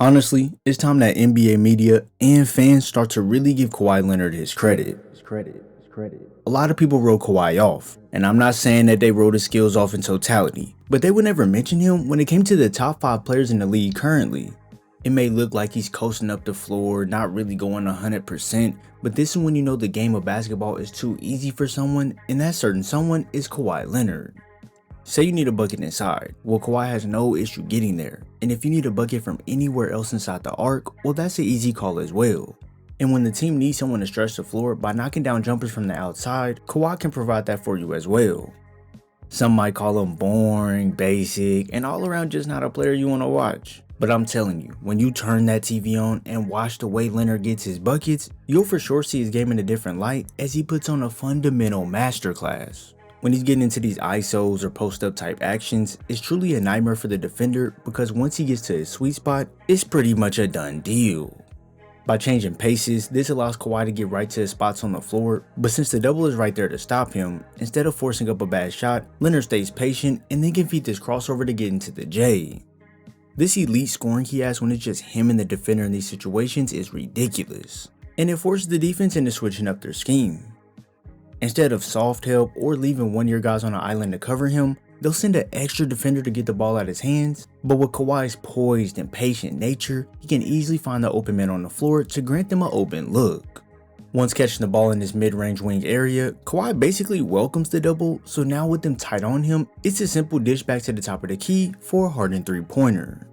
Honestly, it's time that NBA media and fans start to really give Kawhi Leonard his credit. A lot of people wrote Kawhi off, and I'm not saying that they wrote his skills off in totality, but they would never mention him when it came to the top 5 players in the league currently. It may look like he's coasting up the floor, not really going 100%, but this is when you know the game of basketball is too easy for someone, and that certain someone is Kawhi Leonard. Say you need a bucket inside, well Kawhi has no issue getting there, and if you need a bucket from anywhere else inside the arc, well that's an easy call as well. And when the team needs someone to stretch the floor by knocking down jumpers from the outside, Kawhi can provide that for you as well. Some might call him boring, basic, and all around just not a player you want to watch. But I'm telling you, when you turn that TV on and watch the way Leonard gets his buckets, you'll for sure see his game in a different light as he puts on a fundamental masterclass. When he's getting into these ISOs or post-up type actions, it's truly a nightmare for the defender because once he gets to his sweet spot, it's pretty much a done deal. By changing paces, this allows Kawhi to get right to his spots on the floor, but since the double is right there to stop him, instead of forcing up a bad shot, Leonard stays patient and then can feed this crossover to get into the J. This elite scoring he has when it's just him and the defender in these situations is ridiculous, and it forces the defense into switching up their scheme. Instead of soft help or leaving one-year guys on an island to cover him, they'll send an extra defender to get the ball out his hands, but with Kawhi's poised and patient nature, he can easily find the open man on the floor to grant them an open look. Once catching the ball in his mid-range wing area, Kawhi basically welcomes the double, so now with them tight on him, it's a simple dish back to the top of the key for a hardened three-pointer.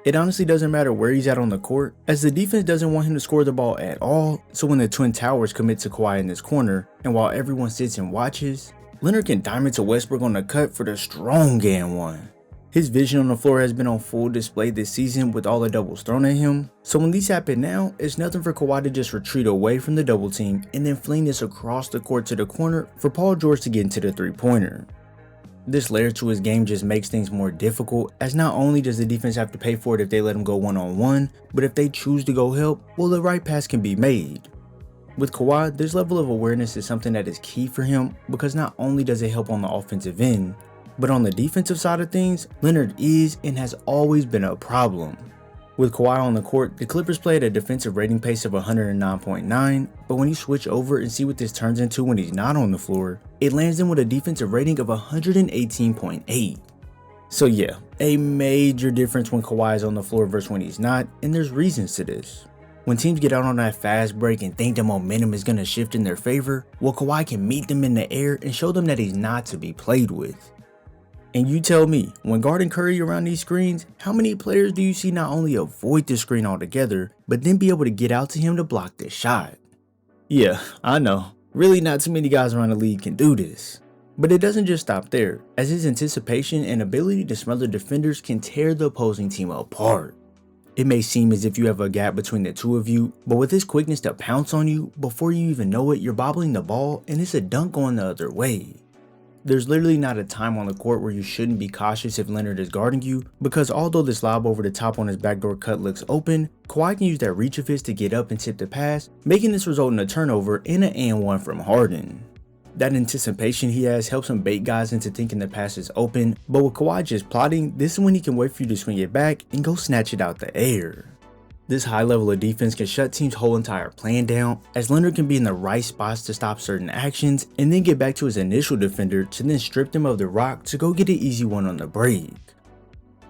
It honestly doesn't matter where he's at on the court, as the defense doesn't want him to score the ball at all, so when the Twin Towers commit to Kawhi in this corner, and while everyone sits and watches, Leonard can diamond to Westbrook on the cut for the strong and one. His vision on the floor has been on full display this season with all the doubles thrown at him, so when these happen now, it's nothing for Kawhi to just retreat away from the double team and then fling this across the court to the corner for Paul George to get into the three-pointer. This layer to his game just makes things more difficult, as not only does the defense have to pay for it if they let him go one-on-one, but if they choose to go help, well the right pass can be made. With Kawhi, this level of awareness is something that is key for him because not only does it help on the offensive end, but on the defensive side of things, Leonard is and has always been a problem. With Kawhi on the court, the Clippers play at a defensive rating pace of 109.9, but when you switch over and see what this turns into when he's not on the floor, it lands them with a defensive rating of 118.8. So yeah, a major difference when Kawhi is on the floor versus when he's not, and there's reasons to this. When teams get out on that fast break and think the momentum is going to shift in their favor, well Kawhi can meet them in the air and show them that he's not to be played with. And you tell me, when guarding Curry around these screens, how many players do you see not only avoid the screen altogether, but then be able to get out to him to block the shot? Yeah, I know, really not too many guys around the league can do this. But it doesn't just stop there, as his anticipation and ability to smother defenders can tear the opposing team apart. It may seem as if you have a gap between the two of you, but with his quickness to pounce on you, before you even know it, you're bobbling the ball and it's a dunk going the other way. There's literally not a time on the court where you shouldn't be cautious if Leonard is guarding you, because although this lob over the top on his backdoor cut looks open, Kawhi can use that reach of his to get up and tip the pass, making this result in a turnover and an and one from Harden. That anticipation he has helps him bait guys into thinking the pass is open, but with Kawhi just plotting, this is when he can wait for you to swing it back and go snatch it out the air. This high level of defense can shut teams' whole entire plan down, as Leonard can be in the right spots to stop certain actions and then get back to his initial defender to then strip them of the rock to go get an easy one on the break.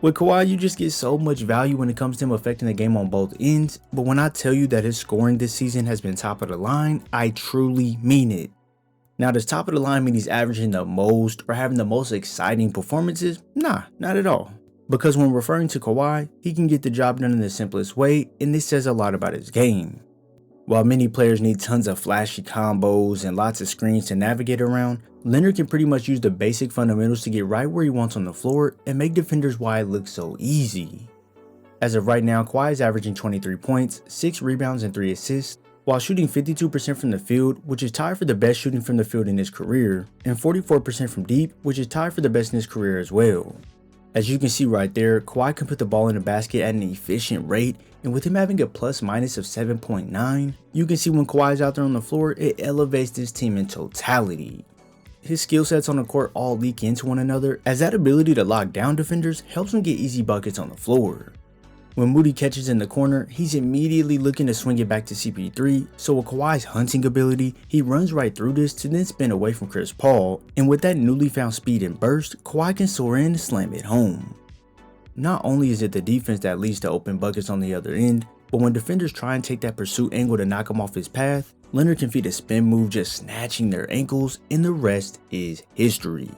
With Kawhi, you just get so much value when it comes to him affecting the game on both ends, but when I tell you that his scoring this season has been top of the line, I truly mean it. Now, does top of the line mean he's averaging the most or having the most exciting performances? Nah, not at all. Because when referring to Kawhi, he can get the job done in the simplest way, and this says a lot about his game. While many players need tons of flashy combos and lots of screens to navigate around, Leonard can pretty much use the basic fundamentals to get right where he wants on the floor and make defenders why it looks so easy. As of right now, Kawhi is averaging 23 points, 6 rebounds, and 3 assists, while shooting 52% from the field, which is tied for the best shooting from the field in his career, and 44% from deep, which is tied for the best in his career as well. As you can see right there, Kawhi can put the ball in the basket at an efficient rate, and with him having a plus minus of 7.9, you can see when Kawhi is out there on the floor, it elevates this team in totality. His skill sets on the court all leak into one another, as that ability to lock down defenders helps him get easy buckets on the floor. When Moody catches in the corner, he's immediately looking to swing it back to CP3, so with Kawhi's hunting ability, he runs right through this to then spin away from Chris Paul, and with that newly found speed and burst, Kawhi can soar in and slam it home. Not only is it the defense that leads to open buckets on the other end, but when defenders try and take that pursuit angle to knock him off his path, Leonard can feed a spin move just snatching their ankles, and the rest is history.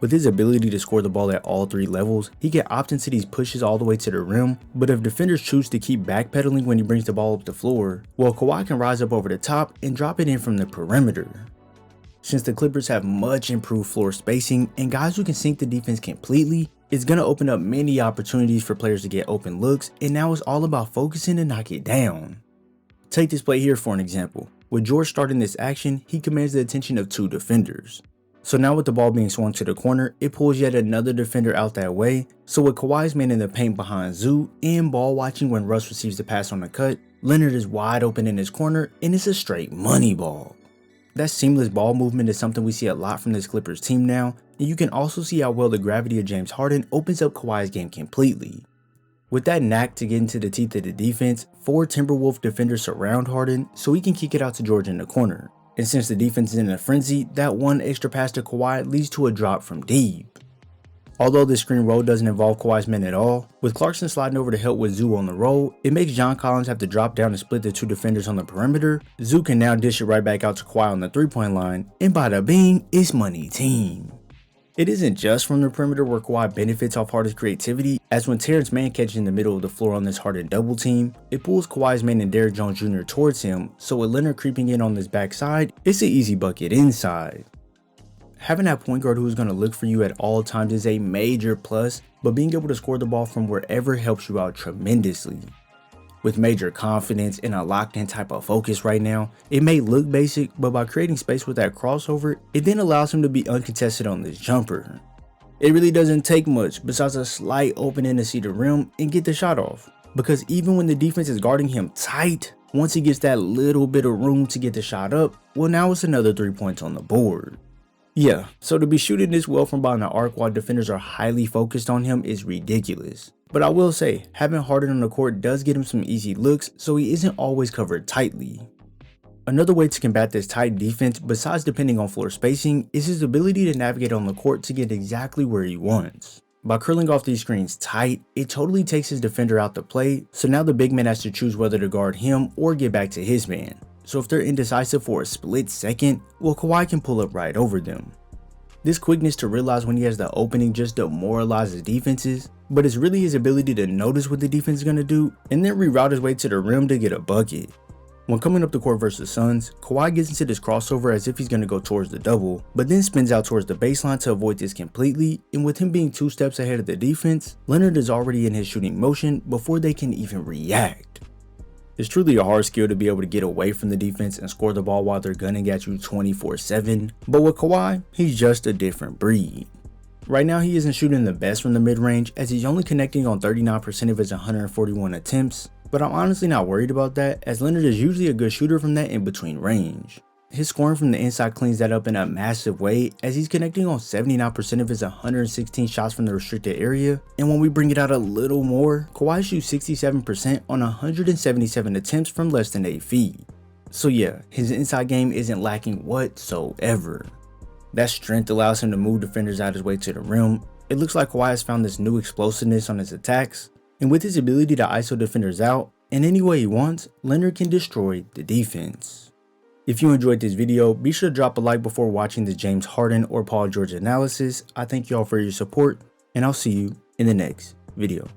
With his ability to score the ball at all three levels, he can opt into these pushes all the way to the rim, but if defenders choose to keep backpedaling when he brings the ball up the floor, well, Kawhi can rise up over the top and drop it in from the perimeter. Since the Clippers have much improved floor spacing and guys who can sink the defense completely, it's going to open up many opportunities for players to get open looks, and now it's all about focusing to knock it down. Take this play here for an example. With George starting this action, he commands the attention of two defenders. So now with the ball being swung to the corner, it pulls yet another defender out that way. So with Kawhi's man in the paint behind Zoo and ball watching when Russ receives the pass on the cut, Leonard is wide open in his corner and it's a straight money ball. That seamless ball movement is something we see a lot from this Clippers team now, and you can also see how well the gravity of James Harden opens up Kawhi's game completely. With that knack to get into the teeth of the defense, 4 Timberwolf defenders surround Harden so he can kick it out to George in the corner. And since the defense is in a frenzy, that one extra pass to Kawhi leads to a drop from deep. Although this screen roll doesn't involve Kawhi's men at all, with Clarkson sliding over to help with Zoo on the roll, it makes John Collins have to drop down and split the two defenders on the perimeter. Zoo can now dish it right back out to Kawhi on the 3-point line, and bada bing, it's money team. It isn't just from the perimeter where Kawhi benefits off Harden's creativity, as when Terrence Mann catches in the middle of the floor on this Harden double team, it pulls Kawhi's man and Derrick Jones Jr. towards him, so with Leonard creeping in on this backside, it's an easy bucket inside. Having that point guard who's going to look for you at all times is a major plus, but being able to score the ball from wherever helps you out tremendously. With major confidence and a locked in type of focus right now, it may look basic, but by creating space with that crossover, it then allows him to be uncontested on this jumper. It really doesn't take much besides a slight opening to see the rim and get the shot off, because even when the defense is guarding him tight, once he gets that little bit of room to get the shot up, well, now it's another 3 points on the board. Yeah, so to be shooting this well from behind the arc while defenders are highly focused on him is ridiculous. But I will say, having Harden on the court does get him some easy looks, so he isn't always covered tightly. Another way to combat this tight defense, besides depending on floor spacing, is his ability to navigate on the court to get exactly where he wants. By curling off these screens tight, it totally takes his defender out the play, so now the big man has to choose whether to guard him or get back to his man. So if they're indecisive for a split second, well, Kawhi can pull up right over them. This quickness to realize when he has the opening just demoralizes defenses, but it's really his ability to notice what the defense is going to do and then reroute his way to the rim to get a bucket. When coming up the court versus Suns, Kawhi gets into this crossover as if he's going to go towards the double, but then spins out towards the baseline to avoid this completely, and with him being 2 steps ahead of the defense, Leonard is already in his shooting motion before they can even react. It's truly a hard skill to be able to get away from the defense and score the ball while they're gunning at you 24/7, but with Kawhi, he's just a different breed. Right now he isn't shooting the best from the mid-range as he's only connecting on 39% of his 141 attempts, but I'm honestly not worried about that as Leonard is usually a good shooter from that in-between range. His scoring from the inside cleans that up in a massive way as he's connecting on 79% of his 116 shots from the restricted area, and when we bring it out a little more, Kawhi shoots 67% on 177 attempts from less than 8 feet. So yeah, his inside game isn't lacking whatsoever. That strength allows him to move defenders out his way to the rim. It looks like Kawhi has found this new explosiveness on his attacks, and with his ability to ISO defenders out in any way he wants, Leonard can destroy the defense. If you enjoyed this video, be sure to drop a like before watching the James Harden or Paul George analysis. I thank you all for your support, and I'll see you in the next video.